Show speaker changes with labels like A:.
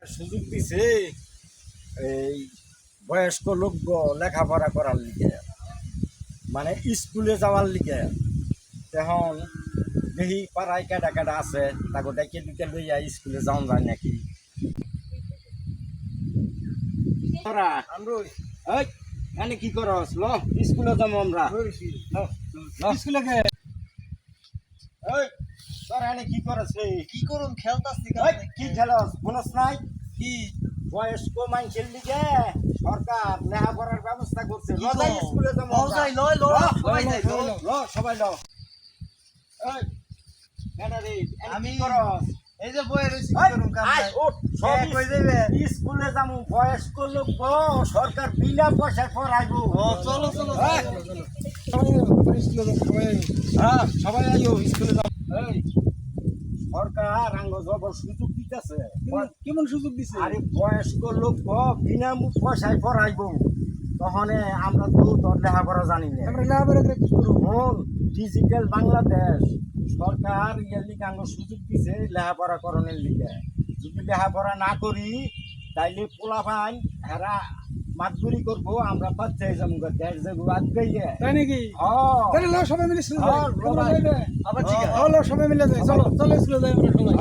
A: সুযোগ দিছে এই বয়স্ক লোক লেখাপড়া করার লিগে, মানে স্কুলে যাওয়ার লিগে। এখন দেখি পাড়ায় কেডা কেডা আছে তাকে ডেকে ডুকে লইয়া স্কুলে যাওয়া যায় নাকি। এনে কি করস? ল স্কুলে যাবো আমরা। স্কুলে গে তোর এনে কি করস?
B: কি করুন খেলতাছি
A: কি খেলস বলস নাই?
B: কি
A: বয়স্ক মানুষের লিগে সরকার লেখাপড়ার ব্যবস্থা করছে। ল যাই স্কুলে যাবো আমরা।
B: লয় লয় লয় সবাই যাই
A: ল সবাই ল। এই এনে রে আমি
B: আমি-
A: করস?
B: এই যে বই রইছি কি করুন কাম
A: আয়
B: নাই
A: ওঠ, সব
B: এক হয়ে যাবে।
A: স্কুলে যাবো। বয়স্ক লোক সরকার বিনা পয়সায় পড়াইবো।
B: ও চলো চলো
A: হ্যাঁ। হ্যাঁ সবাই আইও স্কুলে যাবো। এই সরকার আঙ্গ জব সুযোগ দিতেছে।
B: কেমন সুযোগ দিছে?
A: আরে বয়স্ক লোক বিনা পয়সায় পড়াইবো। তখন আমরা তো তোর লেখাপড়া জানি না।
B: আমরা লেখাপড়া করে কি করব?
A: ডিজিটাল বাংলাদেশ সরকার ইয়ার লিগে আঙ্গ সুযোগ দিছে লেখাপড়া করণের লিগে। যদি লেখাপড়া না করি তাইলে পোলা পাই হেরা মাতগুরি করবো, আমরা বাচ্চা যাবো দেশ যাবো আজকে।
B: তাই নাকি?
A: হ্যাঁ
B: তাহলে লো সবাই মিলে স্কুলে যাই।
A: হ্যাঁ,
B: তোমরা যাইবে?
A: আবার ঠিক আছে।
B: লো সবাই মিলে যাই। চলো চলো স্কুলে যাই আমরা সবাই।